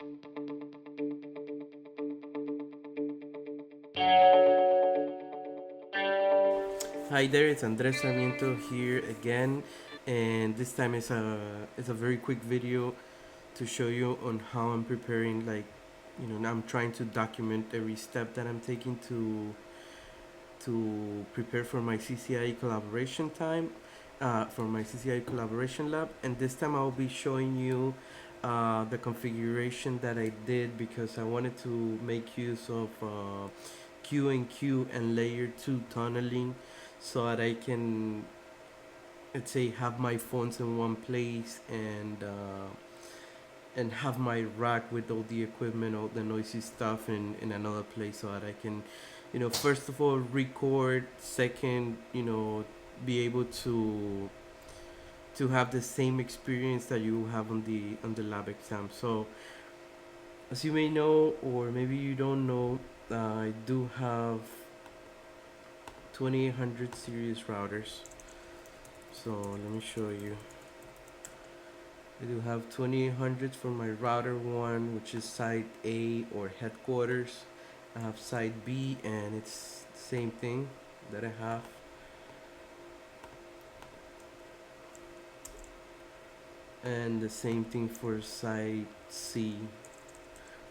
Hi there, it's Andres Sarmiento here again, and this time it's a very quick video to show you on how I'm preparing. I'm trying to document every step that I'm taking to prepare for my CCIE collaboration for my CCIE collaboration lab, and this time I'll be showing you the configuration that I did because I wanted to make use of QINQ and layer 2 tunneling so that I can, let's say, have my phones in one place and have my rack with all the equipment, all the noisy stuff in another place so that I can, first of all record, second, be able to have the same experience that you have on the lab exam. So as you may know, or maybe you don't know, I do have 2800 series routers. So let me show you. I do have 2800s for my router 1, which is side A or headquarters. I have side B, and it's the same thing that I have. And the same thing for side C,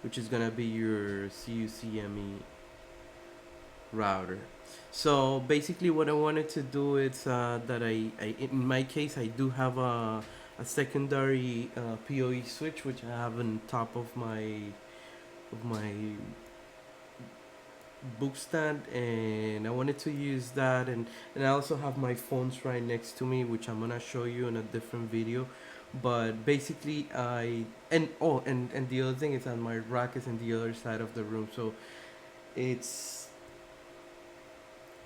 which is gonna be your CUCME router. So basically what I wanted to do is that I in my case I do have a secondary PoE switch which I have on top of my book stand, and I wanted to use that, and I also have my phones right next to me, which I'm gonna show you in a different video. But basically and the other thing is that my rack is in the other side of the room, so it's,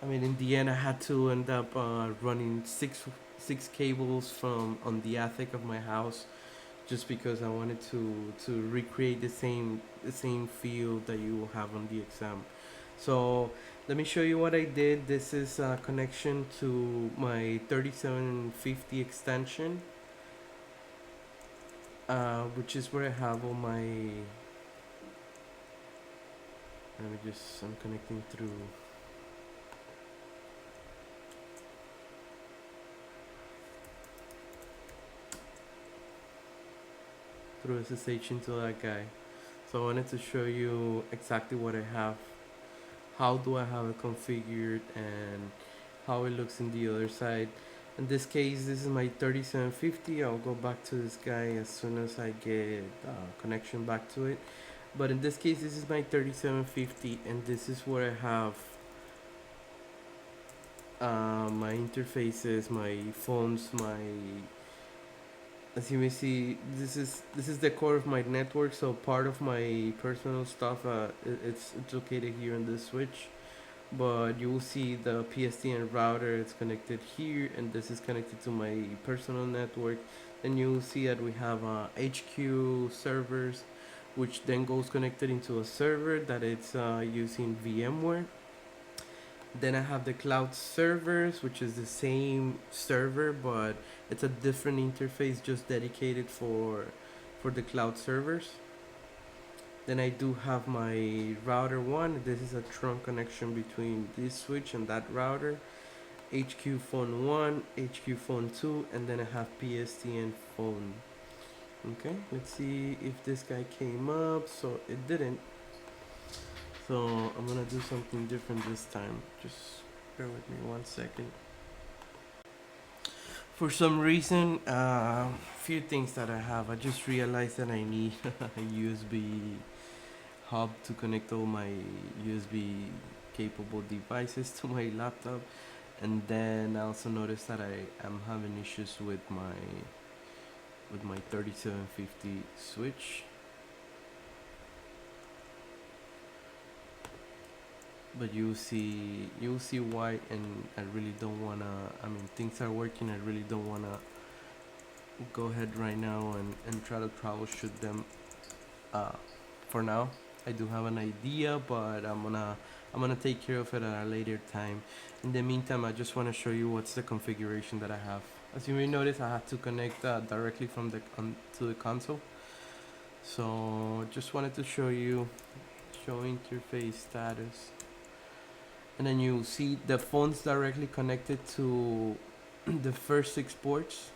I mean, in the end, I had to end up running six cables from on the attic of my house, just because I wanted to recreate the same feel that you have on the exam. So let me show you what I did. This is a connection to my 3750 extension, which is where I have all my. I'm connecting through SSH into that guy. So I wanted to show you exactly what I have, how do I have it configured, and how it looks in the other side. In this case, this is my 3750. I'll go back to this guy as soon as I get connection back to it. But in this case, this is my 3750, and this is where I have my interfaces, my phones, my, as you may see, this is the core of my network. So part of my personal stuff, it's located here on this switch, but you will see the PSTN router. It's connected here, and this is connected to my personal network. Then you will see that we have HQ servers, which then goes connected into a server that it's using VMware. Then I have the cloud servers, which is the same server, but it's a different interface just dedicated for the cloud servers. Then I do have my router 1. This is a trunk connection between this switch and that router. HQ phone 1, HQ phone 2, and then I have PSTN phone. Okay, let's see if this guy came up. So it didn't. So I'm gonna do something different this time. Just bear with me 1 second. For some reason, few things that I have. I just realized that I need a USB hub to connect all my USB capable devices to my laptop, and then I also noticed that I am having issues with my 3750 switch. But you'll see why, and I really don't wanna, I mean, things are working. I really don't wanna go ahead right now and try to troubleshoot them. For now I do have an idea, but I'm gonna take care of it at a later time. In the meantime, I just want to show you what's the configuration that I have. As you may notice, I have to connect directly from to the console. So just wanted to show interface status, and then you see the phone's directly connected to the first 6 ports,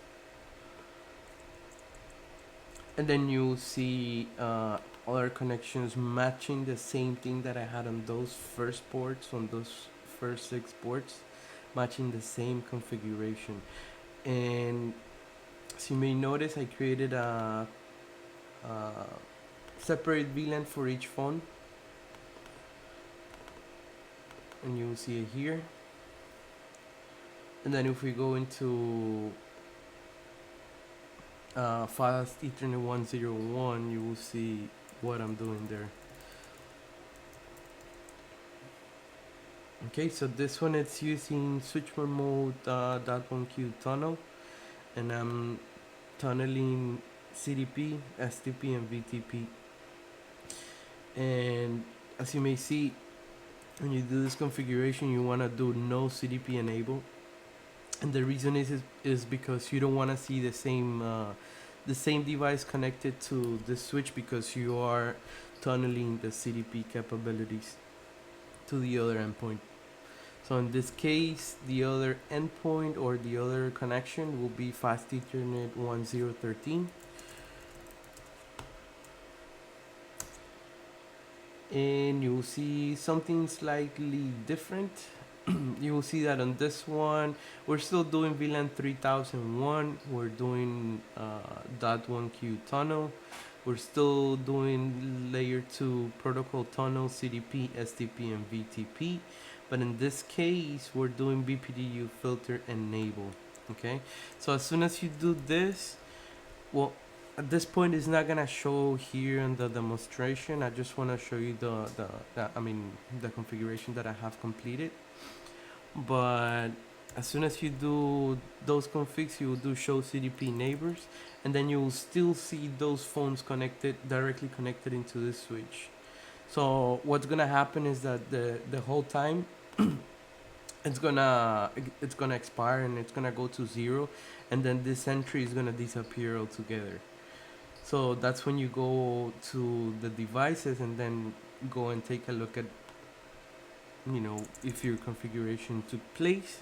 and then you see other connections matching the same thing that I had on those first ports, on those first 6 ports, matching the same configuration. And as you may notice, I created a separate VLAN for each phone, and you'll see it here. And then if we go into fast Ethernet 101, you will see what I'm doing there. Okay, so this one it's using switch mode .1Q tunnel, and I'm tunneling CDP, STP, and VTP. And as you may see, when you do this configuration, you want to do no CDP enable, and the reason is because you don't want to see the same device connected to the switch, because you are tunneling the CDP capabilities to the other endpoint. So in this case, the other endpoint or the other connection will be fast Ethernet 1013. And you'll see something slightly different. You will see that on this one, we're still doing VLAN 3001. We're doing .1Q tunnel. We're still doing layer 2 protocol tunnel, CDP, STP, and VTP. But in this case, we're doing BPDU filter enable. Okay, so as soon as you do this, well, at this point it's not gonna show here in the demonstration. I just want to show you the configuration that I have completed. But as soon as you do those configs, you will do show CDP neighbors, and then you will still see those phones directly connected into this switch. So what's gonna happen is that the whole time it's gonna expire, and it's gonna go to 0, and then this entry is gonna disappear altogether. So that's when you go to the devices and then go and take a look at, if your configuration took place.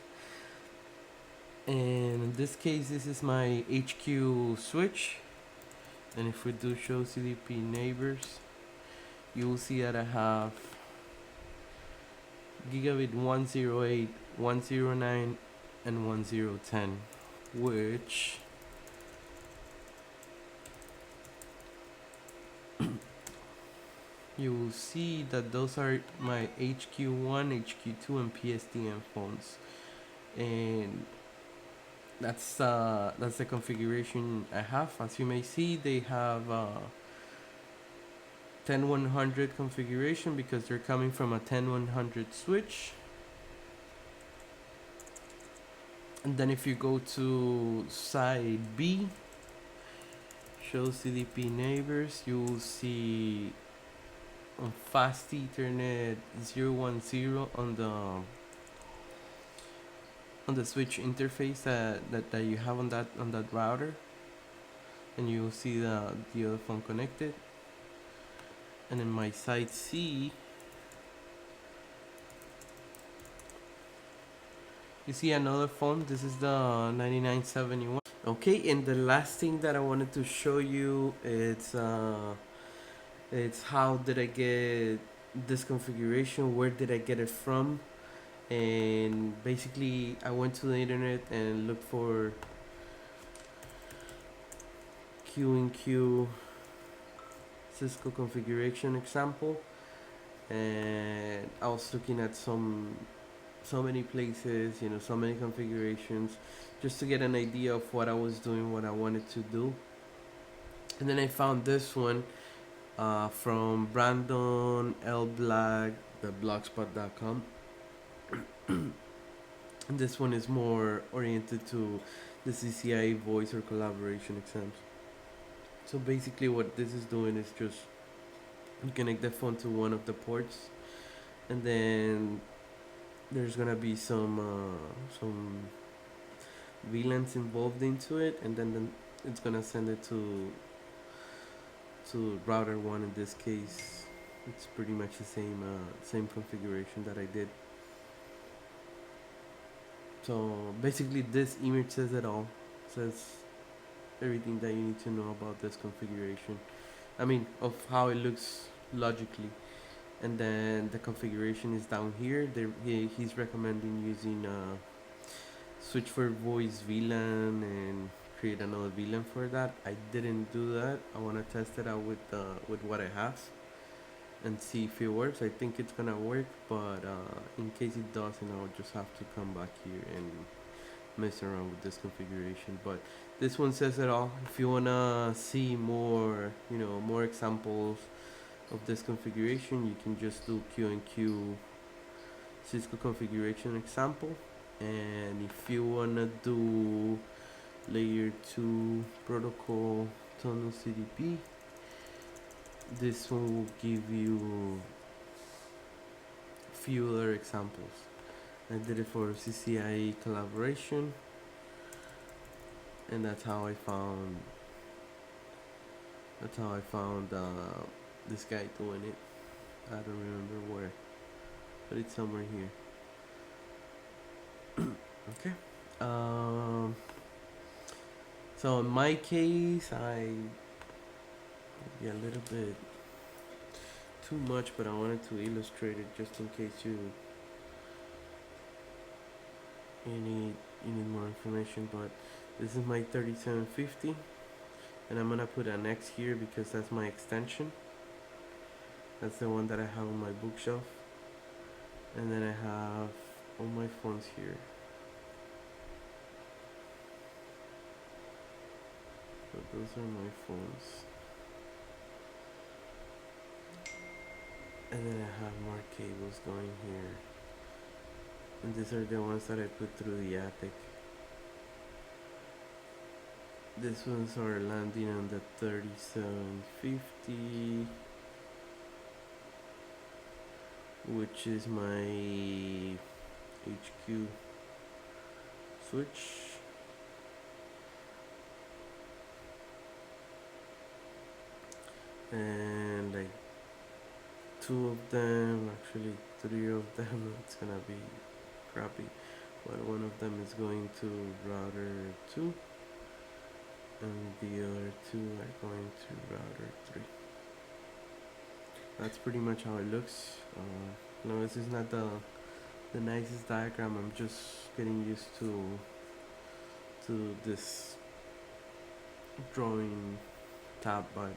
And in this case, this is my HQ switch. And if we do show CDP neighbors, you will see that I have gigabit 108, 109, and 1010, which you will see that those are my HQ1, HQ2, and PSTN phones. And that's the configuration I have. As you may see, they have 10100 configuration because they're coming from a 10100 switch. And then if you go to side B, show CDP neighbors, you will see on fast Ethernet 010 on the switch interface that you have on that router, and you will see the other phone connected. And in my side C, you see another phone. This is the 9971. Okay, and the last thing that I wanted to show you, it's how did I get this configuration, where did I get it from. And basically I went to the internet and looked for QINQ Cisco configuration example, and I was looking at so many places, so many configurations, just to get an idea of what I was doing, what I wanted to do. And then I found this one from Brandon L. Black, the blogspot.com. And this one is more oriented to the CCIE voice or collaboration exams. So basically what this is doing is just you connect the phone to one of the ports, and then there's gonna be some VLANs involved into it, and then it's gonna send it to to router 1 in this case. It's pretty much the same configuration that I did. So basically this image says it all. Says everything that you need to know about this configuration. I mean, of how it looks logically. And then the configuration is down here. He's recommending using switch for voice VLAN and create another VLAN for that. I didn't do that. I want to test it out with what I have and see if it works. I think it's gonna work, but in case it doesn't, I'll just have to come back here and mess around with this configuration. But this one says it all. If you wanna see more, more examples of this configuration, you can just do QINQ Cisco configuration example. And if you wanna do layer 2 protocol tunnel CDP, this one will give you a few other examples. I did it for CCIE Collaboration, and that's how I found this guy doing it. I don't remember where, but it's somewhere here. Okay. So in my case, I a little bit too much, but I wanted to illustrate it just in case you need more information. But this is my 3750, and I'm gonna put an X here because that's my extension. That's the one that I have on my bookshelf, and then I have all my phones here. So those are my phones, and then I have more cables going here, and these are the ones that I put through the attic. These ones are landing on the 3750, which is my HQ switch. And like 2 of them, actually 3 of them, it's gonna be crappy, but 1 of them is going to router 2, and the other 2 are going to router 3. That's pretty much how it looks. No, this is not the nicest diagram. I'm just getting used to this drawing tab, but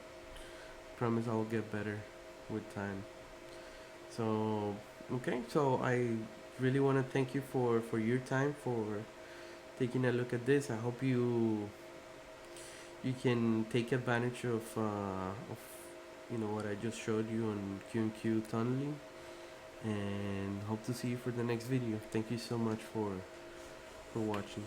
promise I'll get better with time. So okay, so I really want to thank you for your time, for taking a look at this. I hope you can take advantage of what I just showed you on QINQ tunneling, and hope to see you for the next video. Thank you so much for watching.